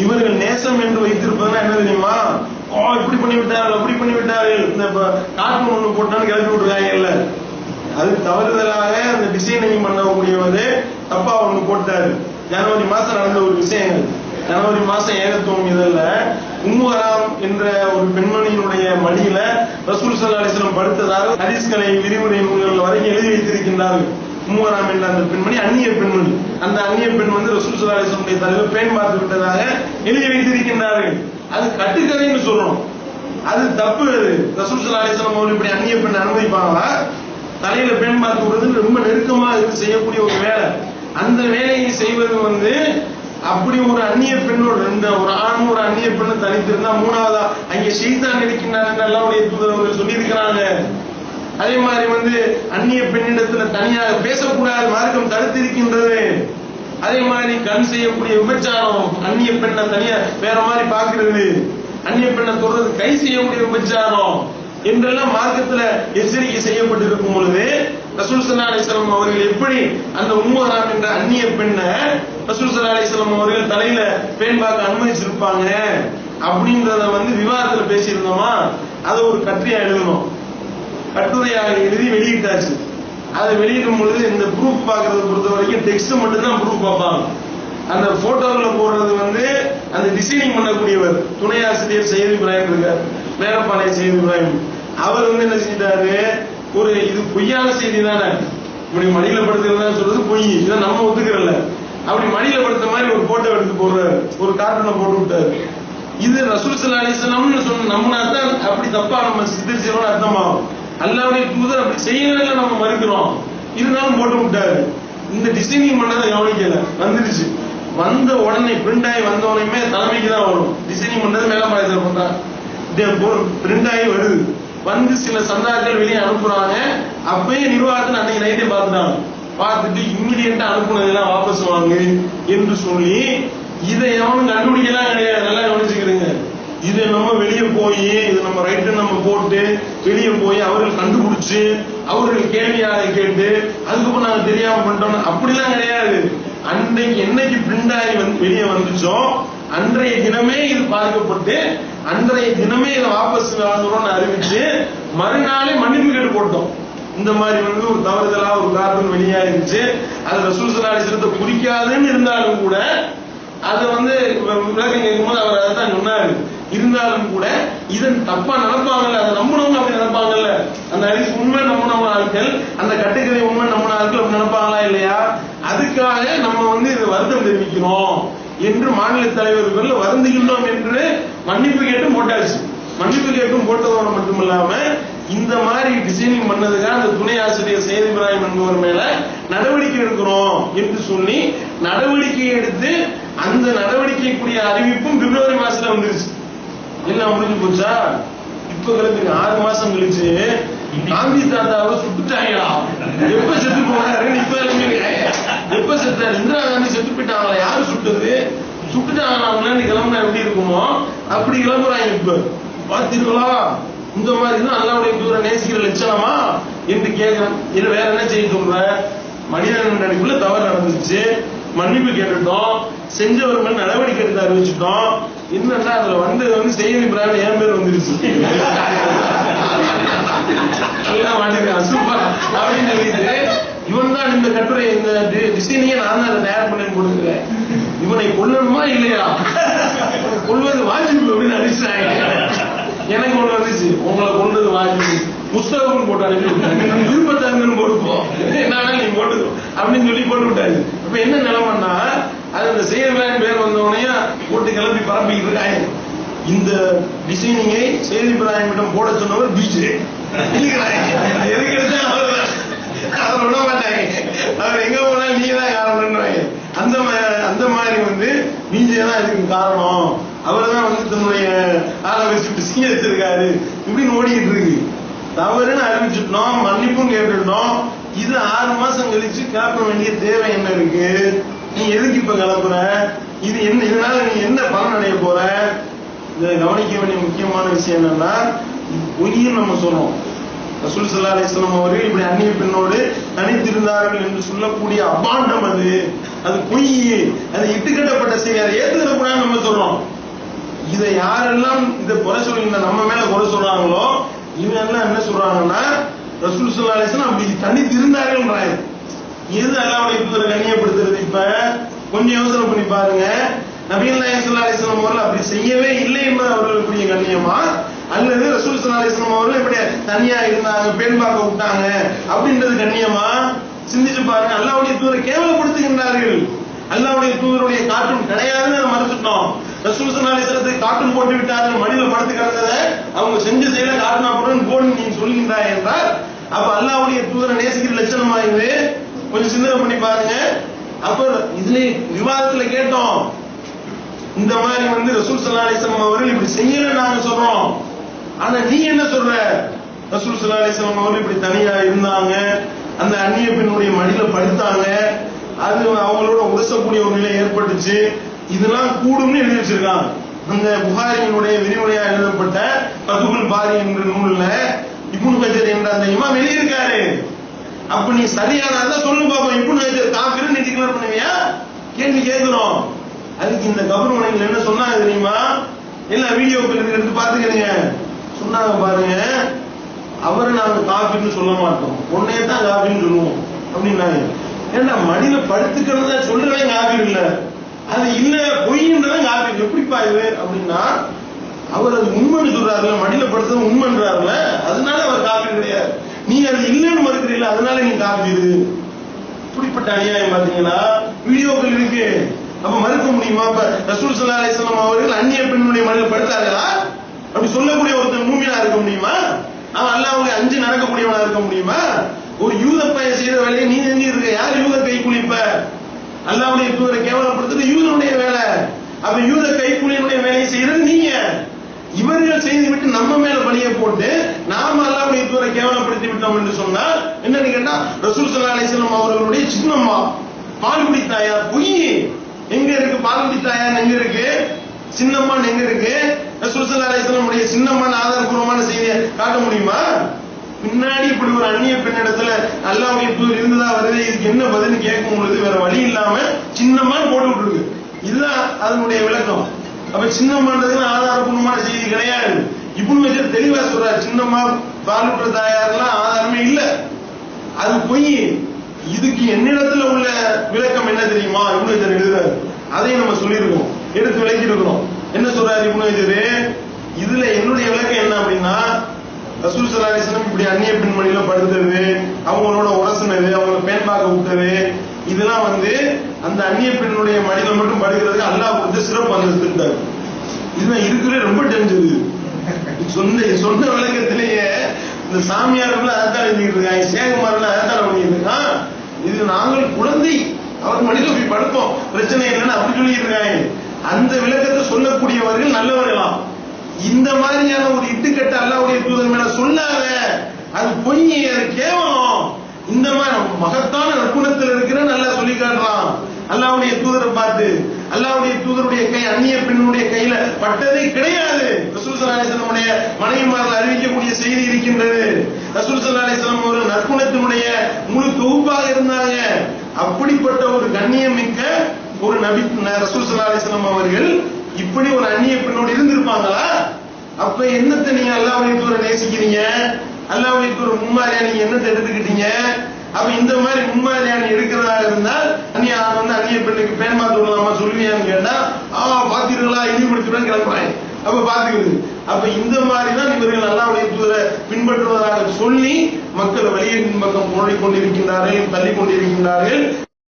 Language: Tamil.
இவர்கள் நேசம் என்று வைத்திருப்பதுன்னா என்ன தெரியுமா? இப்படி பண்ணி விட்டார்கள், அப்படி பண்ணி விட்டார்கள், இந்த கார்ட்டூன் ஒண்ணு போட்டான்னு கிளப்பி விட்டுருக்காங்கல்ல, அது தவறுதலாக அந்த டிசைனிங் பண்ணக்கூடியவர் தப்பா ஒண்ணு போட்டாரு. ஜனவரி மாசம் நடந்த ஒரு விஷயங்கள். ஜனவரி மாசம் ஏகத்துவம் இதழ்ல உம்மு ஹராம் என்ற ஒரு பெண்மணியினுடைய மடியில ரசூல் ஸல்லல்லாஹு அலைஹி வஸல்லம் படுத்ததாக ஹதீஸ்களை விரிவுரை நூல்கள் வரைக்கும் எழுதி வைத்திருக்கின்றார்கள். உம்மு ஹராம் என்ற அந்த பெண்மணி அந்நிய பெண்மணி. அந்த அந்நிய பெண் வந்து ரசூல் ஸல்லல்லாஹு அலைஹி வஸல்லம் தலைவர் பேன் பார்த்து விட்டதாக எழுதி வைத்திருக்கின்றார்கள். அது கட்டுக்கதைன்னு சொல்லணும், அது தப்பு. ரசூல் ஸல்லல்லாஹு அலைஹி வஸல்லம் அவர்கள் இப்படி அந்நிய பெண் அனுமதிப்பாங்களா? தலையில பெண் பார்த்து விடுறது ரொம்ப நெருக்கமா இருந்து செய்யக்கூடிய ஒரு வேலை. அந்த வேலையை செய்வது வந்து அப்படி ஒரு அந்நிய பெண்ணோட ஒரு ஆணும் ஒரு அந்நிய பெண்ணு தனித்திருந்தா மூணாவதா அங்கே ஷைத்தான் இருக்கின்றார் என்று அல்லாஹ்வுடைய தூதர் அவர்கள் சொல்லியிருக்கிறாங்க. அதே மாதிரி வந்து அந்நிய பெண்ணிடத்துல தனியாக பேசக்கூடாது, மார்க்கம் தடுத்து இருக்கின்றது. அதே மாதிரி கண் செய்யக்கூடிய விபச்சாரம், அந்நிய பெண்ணை தனியா வேற மாதிரி பாக்குறது, அந்நிய பெண்ணை தொடர்றது, கை செய்யக்கூடிய விபச்சாரம் என்றெல்லாம் மார்க்கத்துல எச்சரிக்கை செய்யப்பட்டிருக்கும் பொழுது ரசூல் ஸல்லல்லாஹு அலைஹி வஸல்லம் அவர்கள் எப்படி அந்த உம்மு ஹராம் என்ற அந்நிய பெண்ணை ரசூல் ஸல்லல்லாஹு அலைஹி வஸல்லம் அவர்கள் தலையில பேன் பார்க்க அனுமதிச்சிருப்பாங்க அப்படின்றத வந்து விவாதத்துல பேசியிருந்தோமா? அதை ஒரு கட்டுரையா எழுதணும். கட்டுரையாக எழுதி வெளியிட்டாச்சு. அதை வெளியிடும் பொழுது இந்த ப்ரூஃப் பாக்குறத பொறுத்த வரைக்கும் டெக்ஸ்ட் மட்டும் தான் ப்ரூஃப் பார்ப்பாங்க. அந்த போட்டோல போடுறது வந்து அந்த டிசைனிங் பண்ணக்கூடியவர் துணை ஆசிரியர் சையத் இப்ராஹிம் இருக்கார், மேலப்பாளைய சையத் இப்ராஹிம். அவர் வந்து என்ன செஞ்சிட்டாரு, ஒரு இது பொய்யான செய்தி தானே, இப்படி மடியில படுத்துறதா சொல்றது பொய், இதை நம்ம ஒத்துக்கிறல. அப்படி மடியில படுத்த மாதிரி ஒரு போட்டோ எடுத்து போடுறாரு, ஒரு கார்ட்டூனை போட்டு விட்டாரு. இது ரசூல் ஸல்லல்லாஹு அலைஹி வஸல்லம் சொன்ன நம்மனா தான் அப்படி தப்பா நம்ம சித்தரிச்சோம்னு அர்த்தமாகும். அல்லாஹ்வுடைய தூதர் அப்படி செய்யறதுல நம்ம மறுக்கிறோம், இருந்தாலும் போட்டு விட்டாரு. இந்த டிசைனிங் பண்ணதை கவனிக்கல, வந்துருச்சு. வந்த உடனே பிரிண்ட் ஆகி வந்த உடனே தலைமைக்கு தான் வரும். டிசைனிங் பண்றது மேலப்பாளையத்தில் பண்றா, பிரிண்ட் ஆகி வருது. வந்து சில சந்தாக்கள் வெளியே அனுப்புறாங்க. அப்பயே நிர்வாகத்தில் அன்னைக்கு நைட்டே பார்த்துட்டாங்க. பார்த்துட்டு இம்மிடியண்டா அனுப்புனதெல்லாம் வாபஸ் வாங்கு என்று சொல்லி இதை எவனும் கண்டுபிடிக்கலாம் கிடையாது. நல்லா கவனிச்சுக்கிறீங்க. இதை நம்ம வெளியே போய் இது நம்ம ரைட்டு நம்ம போட்டு வெளியே போய் அவர்கள் கண்டுபிடிச்சு அவர்கள் கேள்வியாக கேட்டு அதுக்கப்புறம் நாங்க தெரியாம பண்ணிட்டோம் அப்படிலாம் கிடையாது. அன்றைக்கு என்னைக்கு பிரிண்ட் ஆகி வெளியே வந்துச்சோ அன்றைய தினமே இது பார்க்கப்பட்டு அன்றைய தினமே இதை வாபஸ் வாங்குறோம்னு அறிவிச்சு மறுநாளே மன்னிப்பு கேட்டு போட்டோம். இந்த மாதிரி வந்து ஒரு தவறுதலா ஒரு கார்ட்டூன் வெளியாயிருச்சு. அது ரசூல் ஸல்லல்லாஹு அலைஹி வஸல்லம் குறிக்காதுன்னு இருந்தாலும் கூட அதை வந்து விளக்கம் கேட்கும்போது அவர் அதை தான் சொன்னாரு. இருந்தாலும் கூட இதன் தப்பா நினைப்பாங்கல்ல, அதை நம்பினவங்க அப்படி நினைப்பாங்கல்ல. அந்த ஹதீஸ் உண்மை நம்பினவங்க ஆட்கள், அந்த கட்டுக்கதை உண்மை நம்பின ஆட்கள் அப்படி நினைப்பாங்களா இல்லையா? அதுக்காக நம்ம வந்து இது வருத்தம் தெரிவிக்கிறோம் என்று மாநில தலைவர்கள் வருந்துகின்றோம் என்று மன்னிப்பு கேட்டும் போட்டாச்சு. மன்னிப்பு கேட்டும் போட்டதோட மட்டுமில்லாம இந்த மாதிரி டிசைனிங் பண்ணதுக்காக அந்த துணை ஆசிரியர் சையத் இப்ராஹிம் என்பவர் மேல நடவடிக்கை எடுக்கிறோம் என்று சொல்லி நடவடிக்கை எடுத்து அந்த நடவடிக்கைக்குரிய அறிவிப்பும் பிப்ரவரி மாசத்துல வந்துருச்சு. எல்லாம் முடிஞ்சு போச்சா? இப்ப கழிச்சு 6 மாசம் கழிச்சு காந்தி தாத்தாவை சுட்டுட்டாங்களா? எப்ப செத்து போனாரு? இப்ப எப்ப செத்தாரு? இந்திரா காந்தி செத்து போயிட்டாங்களா? யாரு சுட்டது? சுட்டுட்டாங்களா? அவங்க கிளம்புனா எப்படி இருக்குமோ அப்படி கிளம்புறாங்க. இப்ப பாத்தீங்களா? இந்த மாதிரி தான் அல்லாஹ்வுடைய தூதரை நேசிக்கிற லட்சணமா என்று கேட்கிறேன். இது வேற என்ன செய்ய சொல்ற? மனிதன் நடிப்புல தவறு நடந்துச்சு, மன்னிப்பு கேட்டுட்டோம், செஞ்சவர் மேல நடவடிக்கை எடுத்து அறிவிச்சுட்டோம். என்னன்னா அதுல வந்தது வந்து சையத் இப்ராஹிம் என் பேர் வந்துருச்சு அப்படின்னு சொல்லிட்டு இவன் தான் இந்த கட்டுரை இந்த டிசைனையே நான் தான் அதை தயார் பண்ணி கொடுக்குறேன். இவனை கொல்லணுமா இல்லையா? கொள்வது வாஜிபு அப்படின்னு அடிச்சாங்க. எனக்கு ஒண்ணு வந்துச்சு, உங்களை கொண்டது வாஜிபு புஸ்தகம் போட்டு அனுப்பி விருப்பத்தங்கன்னு போட்டுப்போம், என்னன்னா நீ போட்டுக்கோ அப்படின்னு சொல்லி போட்டு விட்டாரு. இப்ப என்ன நிலைமைன்னா அது அந்த சையத் பேர் வந்தவனைய போட்டு கிளம்பி பரப்பிக்கிட்டு இருக்காங்க. இந்த டிசைனிங்கை சையத் இப்ராஹிமிடம் போட சொன்னவர் பிஜே எதுக்கு எடுத்தா அவர் விட மாட்டாங்க. அவர் எங்க போனாலும் நீங்க தான் காரணம்ன்றாங்க. அந்த மாதிரி வந்து பிஜே தான் இதுக்கு காரணம், அவர் தான் வந்து தன்னுடைய ஆளை வச்சுட்டு சீனிச்சிருக்காரு இப்படின்னு ஓடிக்கிட்டு இருக்கு. தவறுன்னு அறிவிச்சுட்டோம், மன்னிப்பும் கேட்டுட்டோம். இது 6 மாசம் கழிச்சு கிளப்ப வேண்டிய தேவை என்ன இருக்கு? நீ எதுக்கு இப்ப கிளப்புற? இது என்ன, இதனால நீ என்ன பலன் அடைய போற? இதை கவனிக்க வேண்டிய முக்கியமான விஷயம் என்னன்னா, பொய்யும் நம்ம சொல்றோம், ரசூல் ஸல்லல்லாஹு அலைஹி வஸல்லம் அவர்கள் இப்படி அந்நிய பெண்ணோடு தனித்திருந்தார்கள் என்று சொல்லக்கூடிய அபாண்டம் அது பொய், அது இட்டுக்கட்டப்பட்ட செய்தி, அதை ஏத்துக்கிறக்கூடாதுன்னு நம்ம சொல்றோம். இதை யாரெல்லாம் இதை குறை சொல்லுங்க நம்ம மேல குறை சொல்றாங்களோ இவங்க எல்லாம் என்ன சொல்றாங்கன்னா ரசூல் ஸல்லல்லாஹு அலைஹி வஸல்லம் அப்படி தனித்திருந்தார்கள்ன்றாங்க. எது அல்லாஹ்வுடைய தூதரை கண்ணியப்படுத்துறது? இப்ப கொஞ்சம் யோசனை பண்ணி பாருங்க. நபிகள் நாயகம் ஸல்லல்லாஹு அலைஹி வஸல்லம் அவர்கள் அப்படி செய்யவே இல்லை என்பது அவர்களுக்குரிய கண்ணியமா, அல்லது ரசூல் ஸல்லல்லாஹு அலைஹி வஸல்லம் அவர்கள் இப்படி தனியா இருந்தாங்க பெண் பார்க்க விட்டாங்க அப்படின்றது கண்ணியமா? சிந்திச்சு பாருங்க. அல்லாஹ்வுடைய தூதரை கேவலப்படுத்துகின்றார்கள். அல்லாஹ்வுடைய தூதருடைய கார்ட்டூன் கிடையாதுன்னு அதை மறுத்துட்டோம். ரசூல் ஸல்லல்லாஹு அலைஹி வஸல்லம் கார்ட்டூன் போட்டு விட்டார்கள், மடியில படுத்து கிடந்ததை அவங்க செஞ்ச செயல கார்ட்டூனா போடுன்னு போன்னு நீங்க சொல்லுகின்றாய் என்றால் அப்ப அல்லாஹ்வுடைய தூதரை நேசிக்கிற லட்சணமா இது? கொஞ்சம் சிந்தனை பண்ணி பாருங்க. அப்ப இதுல விவாதத்துல கேட்டோம், இந்த மாதிரி ரசூல் ஸல்லல்லாஹு அலைஹி வஸல்லம் அவர்கள் இப்படி செய்யல நாங்க சொல்றோம். ஆனா நீ என்ன சொல்ற? ரசூல் ஸல்லல்லாஹு அலைஹி வஸல்லம் அவர்கள் இப்படி தனியா இருந்தாங்க, அந்த அந்நிய பெண்ணுடைய மடியில படுத்தாங்க, அது அவங்களோட உரசக்கூடிய ஒரு நிலை ஏற்பட்டுச்சு, இதெல்லாம் கூடும்னு எழுதி வச்சிருக்காங்க. அந்த புகாரியினுடைய விரிவுரையா எழுதப்பட்ட ஃபதுல் பாரி என்ற நூல்ல இப்னு கஜர் என்ற அந்த இமாம் எழுதியிருக்காரு. அப்ப நீ சரியானதா சொல்லு பாப்போம். இப்னு கஜர் காஃபிர்னு நீ டிக்ளேர் பண்ணுவியா? கேள்வி கேட்கிறோம். அதுக்கு இந்த கபர்வனைகள் என்ன சொன்னாங்க தெரியுமா? எல்லாம் வீடியோக்கள் எடுத்து பாத்துக்கிறீங்க. சொன்னாங்க பாருங்க, அவரை நாங்க காஃபிர்னு சொல்ல மாட்டோம், உன்னையே தான் காஃபிர்னு சொல்லுவோம் அப்படின்னாங்க. ஏன்னா மடியில படுத்துக்கிறத சொல்றவன் காஃபிர் இல்ல, அது இல்ல பொய்ன்றவன் காஃபிர். எப்படிப்பா இது அப்படின்னா, அவர் அது உண்மைன்னு சொல்றாருல, மடியில படுத்தது உண்மைன்றாருல, அதனால அவர் காஃபிர் கிடையாது. நீ அது இல்லைன்னு மறுக்கிறீல்ல, அதனால நீ காஃபிர். இப்படிப்பட்ட அநியாயம் பாத்தீங்கன்னா வீடியோக்கள் இருக்கு. அப்ப மறுக்க முடியுமா? இப்ப ரசூல் ஸல்லல்லாஹு அலைஹி வஸல்லம் அவர்கள் அந்நிய பெண்ணுடைய மடியில படுத்தார்களா அப்படி சொல்லக்கூடிய ஒருத்தர் மூமினா இருக்க முடியுமா? அவன் அல்லாஹ்வுக்கு அஞ்சு நடக்கக்கூடியவனா இருக்க முடியுமா? ஒரு யூத பையன் செய்த வேலையை நீ செஞ்சு இருக்க. யார் யூத கைக்கூலிப்ப? அல்லாஹ்வுடைய தூதரை கேவலப்படுத்துறது யூதனுடைய வேலை. அப்ப யூத கைக்கூலியினுடைய வேலையை செய்யறது நீங்க. இவர்கள் செய்து விட்டு நம்ம மேல பழிய போட்டு நாம அல்லாஹ்வுடைய தூதரை கேவலப்படுத்தி விட்டோம் என்று சொன்னால் என்னன்னு கேட்டா, ரசூல் ஸல்லல்லாஹு அலைஹி வஸல்லம் அவர்களுடைய சின்னம்மா பால்குடி தாயார் பொய் எங்க இருக்கு? பால்குடி தாயார் எங்க இருக்கு? சின்னம்மான் எங்க இருக்கு? ரசூல் ஸல்லல்லாஹு அலைஹி வஸல்லம் உடைய சின்னம்மான் ஆதாரபூர்வமான செய்தியை காட்ட முடியுமா? பின்னாடி இப்படி ஒரு அந்நிய பெண்ணிடத்துல அல்லாஹ்வுடைய தூதர் இருந்ததா வருது, இதுக்கு என்ன பதில்னு கேட்கும் பொழுது வேற வழி இல்லாம சின்னம்மான் போட்டு விட்டுருக்கு. இதுதான் அதனுடைய விளக்கம். அப்ப சின்னம்மான்றதுக்கு ஆதாரபூர்வமான செய்தி கிடையாது. இப்னு கஜர் தெளிவா சொல்றாரு, சின்னம்மா பாலுற்ற தாயாரெல்லாம் ஆதாரமே இல்ல, அது பொய். இதுக்கு என்னிடத்துல உள்ள விளக்கம் என்ன தெரியுமா? இப்னு கஜர் எழுதுறாரு, அதையும் நம்ம சொல்லியிருக்கோம், எடுத்து விளக்கி இருக்கணும். என்ன சொல்றாரு இப்னு கஜர்? இதுல என்னுடைய விளக்கம் என்ன அப்படின்னா, ரசூல் ஸல்லல்லாஹு அலைஹி வஸல்லம் இப்படி அந்நிய பெண்மணியில படுத்தது, அவங்களோட உரசுனது, அவங்கள பேன் பார்க்க விட்டது, இதெல்லாம் அந்த அந்நிய பெண்ணுடைய மடியில மட்டும் படுக்கிறதுக்கு அல்லாஹ் கொடுத்த சிறப்பு அந்தஸ்து. இதுதான் இருக்கிற ரொம்ப டெஞ்சரு. சொன்ன விளக்கத்திலேயே இந்த சாமியார்கள் அதான் எழுதிட்டு இருக்காங்க, சேகுமார்கள் அதான் பண்ணிட்டு இருக்கான். இது நாங்கள் குழந்தை அவர் மடியில போய் படுத்தோம், பிரச்சனை இல்லைன்னு அப்படி சொல்லிட்டு இருக்காங்க. அந்த விளக்கத்தை சொல்லக்கூடியவர்கள் நல்லவர்களாம். இந்த மாதிரியான ஒரு இட்டுக்கட்ட அல்லாஹ்வுடைய தூதர் மேல சொல்லாத, அது பொய், அது கேவலம். இந்த மாதிரி மகத்தான நற்குணத்தில் இருக்கிற நல்லா சொல்லி காட்டுறான் அல்லாஹ்வுடைய தூதரை பார்த்து. அல்லாஹ்வுடைய தூதருடைய கை அந்நிய பெண்ணுடைய கையில பட்டதே கிடையாது. ரசூல் ஸல்லல்லாஹு அலைஹி வஸல்லம் மனைவிமார்கள் அறிவிக்கக்கூடிய செய்தி இருக்கின்றது. ரசூல் ஸல்லல்லாஹு அலைஹி வஸல்லம் ஒரு நற்குணத்தினுடைய முழு தொகுப்பாக இருந்தாங்க. அப்படிப்பட்ட ஒரு கண்ணியம் மிக்க ஒரு நபி ரசூல் ஸல்லல்லாஹு அலைஹி வஸல்லம் அவர்கள் இப்படி ஒரு அந்நிய பெண்ணோடு இருந்திருப்பாங்களா? அப்ப என்னத்தை நீங்க அல்லாஹ்வுடைய தூதரை நேசிக்கிறீங்க? அல்லாஹ்வுடைய தூதர் முன்மாதிரியா நீங்க என்னத்தை எடுத்துக்கிட்டீங்க? அப்ப இந்த மாதிரி முன்மாதிரியா நீ எடுக்கிறதா இருந்தால் அந்நிய பெண்ணுக்கு பேன் மாத்து விடலாமா சொல்லுவியான்னு கேட்டா, பாத்தீர்களா இழிவுபடுத்துவேன் கிளம்புறாங்க. அப்ப பாத்துக்கிறது. அப்ப இந்த மாதிரிதான் இவர்கள் அல்லாஹ்வுடைய தூதரை பின்பற்றுவதாக சொல்லி மக்கள் வழியின் பக்கம் போடிக் கொண்டிருக்கின்றார்கள், தள்ளி கொண்டிருக்கின்றார்கள்.